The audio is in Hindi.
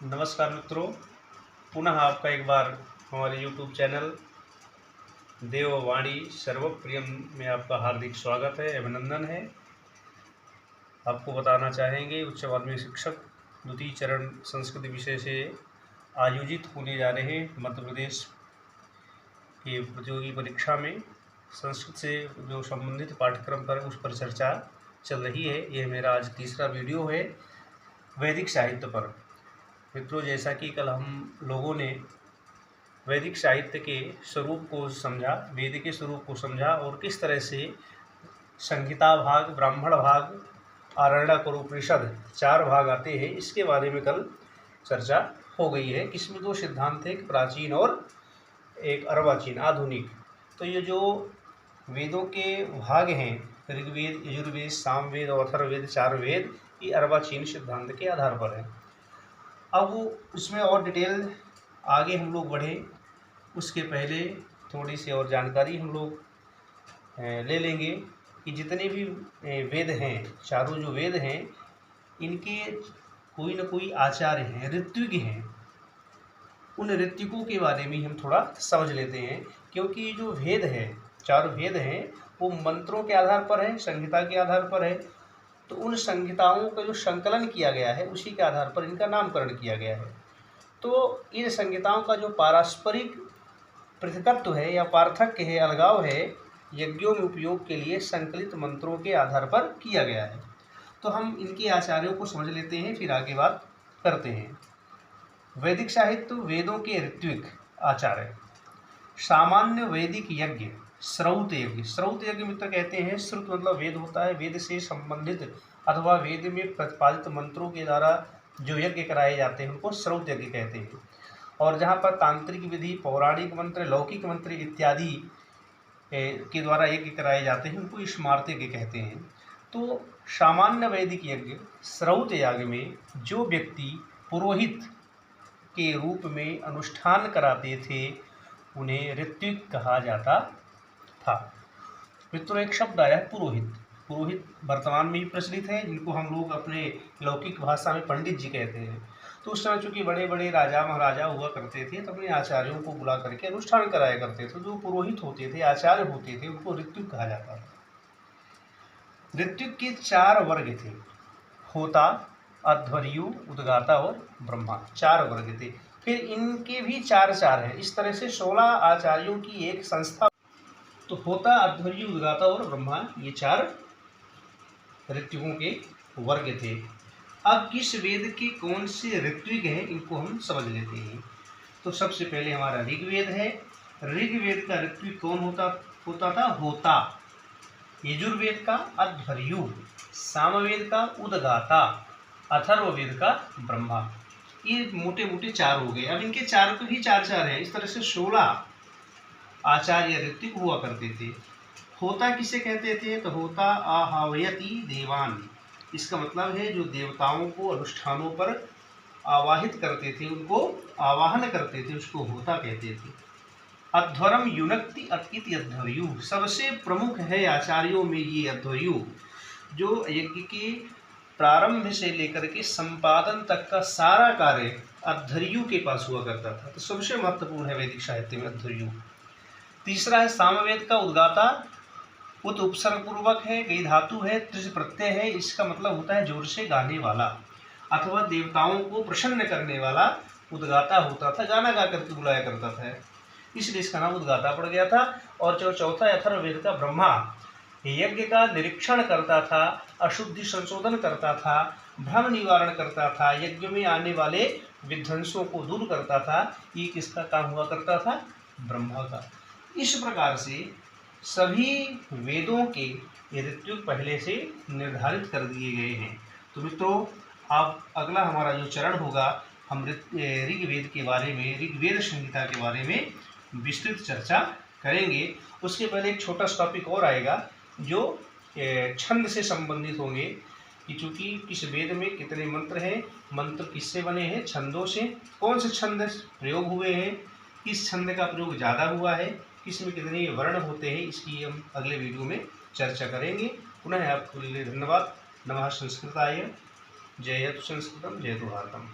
नमस्कार मित्रों, पुनः आपका एक बार हमारे YouTube चैनल देववाणी सर्वप्रियम में आपका हार्दिक स्वागत है, अभिनंदन है। आपको बताना चाहेंगे उच्च माध्यमिक शिक्षक द्वितीय चरण संस्कृत विषय से आयोजित होने जा रहे मध्य प्रदेश की प्रतियोगी परीक्षा में संस्कृत से जो संबंधित पाठ्यक्रम पर उस पर चर्चा चल रही है। यह मेरा आज तीसरा वीडियो है वैदिक साहित्य पर। मित्रों, जैसा कि कल हम लोगों ने वैदिक साहित्य के स्वरूप को समझा, वेद के स्वरूप को समझा और किस तरह से संहिता भाग, ब्राह्मण भाग, आरण्यक और उपनिषद 4 भाग आते हैं, इसके बारे में कल चर्चा हो गई है। इसमें 2 सिद्धांत थे, एक प्राचीन और एक अर्वाचीन आधुनिक। तो ये जो वेदों के भाग हैं, ऋग्वेद, यजुर्वेद, सामवेद और अथर्ववेद 4 वेद, ये अर्वाचीन सिद्धांत के आधार पर है। अब उसमें और डिटेल आगे हम लोग बढ़े उसके पहले थोड़ी सी और जानकारी हम लोग ले लेंगे कि जितने भी वेद हैं, चारों जो वेद हैं, इनके कोई न कोई आचार्य हैं, ऋत्विक हैं। उन ऋत्विकों के बारे में हम थोड़ा समझ लेते हैं, क्योंकि जो वेद है, 4 वेद हैं, वो मंत्रों के आधार पर है, संहिता के आधार पर है। तो उन संहिताओं का जो संकलन किया गया है, उसी के आधार पर इनका नामकरण किया गया है। तो इन संहिताओं का जो पारस्परिक पृथकत्व है या पार्थक्य है, अलगाव है, यज्ञों में उपयोग के लिए संकलित मंत्रों के आधार पर किया गया है। तो हम इनके आचार्यों को समझ लेते हैं, फिर आगे बात करते हैं। वैदिक साहित्य, वेदों के ऋत्विक आचार्य। सामान्य वैदिक यज्ञ, श्रौत यज्ञ। श्रौत यज्ञ मित्र कहते हैं, श्रुत मतलब वेद होता है, वेद से संबंधित अथवा वेद में प्रतिपादित मंत्रों के द्वारा जो यज्ञ कराए जाते हैं उनको श्रौत यज्ञ कहते हैं। और जहाँ पर तांत्रिक विधि, पौराणिक मंत्र, लौकिक मंत्र इत्यादि के द्वारा यज्ञ कराए जाते हैं उनको स्मार्त यज्ञ कहते हैं। तो सामान्य वैदिक यज्ञ श्रौत याग में जो व्यक्ति पुरोहित के रूप में अनुष्ठान कराते थे उन्हें ऋत्विक कहा जाता था। मित्रों, एक शब्द आया है पुरोहित। पुरोहित वर्तमान में भी प्रचलित है, जिनको हम लोग अपने लौकिक भाषा में पंडित जी कहते हैं। तो उस समय चूँकि बड़े बड़े राजा महाराजा हुआ करते थे, तो अपने आचार्यों को बुला करके अनुष्ठान कराया करते थे। जो पुरोहित होते थे, आचार्य होते थे, उनको ऋत्विक कहा जाता था। ऋत्विक के 4 वर्ग थे, होता, अध्वर्यु, उद्गाता और ब्रह्मा। 4 वर्ग थे। फिर इनके भी 4 हैं। इस तरह से 16 आचार्यों की एक संस्था। तो होता, अध्वर्यु, उद्गाता और ब्रह्मा, ये 4 ऋत्विकों के वर्ग थे। अब किस वेद के कौन से ऋत्विक हैं, इनको हम समझ लेते हैं। तो सबसे पहले हमारा ऋग्वेद है। ऋग्वेद का ऋत्विक कौन होता था? होता। यजुर्वेद का अध्वर्यु, सामवेद का उद्गाता, अथर्ववेद का ब्रह्मा। ये मोटे मोटे 4 हो गए। अब इनके 4 को भी 4 हैं। इस तरह से 16 आचार्य ऋत्विक हुआ करते थे। होता किसे कहते थे? तो होता आह्वयति देवान। इसका मतलब है जो देवताओं को अनुष्ठानों पर आवाहित करते थे, उनको आवाहन करते थे, उसको होता कहते थे। अध्वरम युनक्ति इति अध्वर्यु। सबसे प्रमुख है आचार्यों में ये अध्वर्यु, जो यज्ञ के प्रारंभ से लेकर के संपादन तक का सारा कार्य अध्वर्यु के पास हुआ करता था। तो सबसे महत्वपूर्ण है वैदिक साहित्य में अध्वर्यु। तीसरा है सामवेद का उद्गाता। उत उपसर्ग पूर्वक है, गई धातु है, त्रिज प्रत्यय है। इसका मतलब होता है जोर से गाने वाला अथवा देवताओं को प्रसन्न करने वाला उद्गाता होता था, गाना गा करके बुलाया करता था, इसलिए इसका नाम उद्गाता पड़ गया था। और जो चौथा अथर्ववेद का ब्रह्मा, यज्ञ का निरीक्षण करता था, अशुद्धि संशोधन करता था, भ्रम निवारण करता था, यज्ञ में आने वाले विध्वंसों को दूर करता था। ये किसका काम हुआ करता था? ब्रह्मा का। इस प्रकार से सभी वेदों के ऋत्विक पहले से निर्धारित कर दिए गए हैं। तो मित्रों, अब अगला हमारा जो चरण होगा, हम ऋग्वेद के बारे में, ऋग्वेद संहिता के बारे में विस्तृत चर्चा करेंगे। उसके पहले एक छोटा सा टॉपिक और आएगा जो छंद से संबंधित होंगे, कि चूँकि किस वेद में कितने मंत्र हैं, मंत्र किससे बने हैं, छंदों से, कौन से छंद प्रयोग हुए हैं, किस छंद का प्रयोग ज़्यादा हुआ है, किस में कितने वर्ण होते हैं, इसकी हम अगले वीडियो में चर्चा करेंगे। पुनः आपके लिए धन्यवाद। नमः संस्कृताय। जयतु संस्कृतम, जयतु भारतम।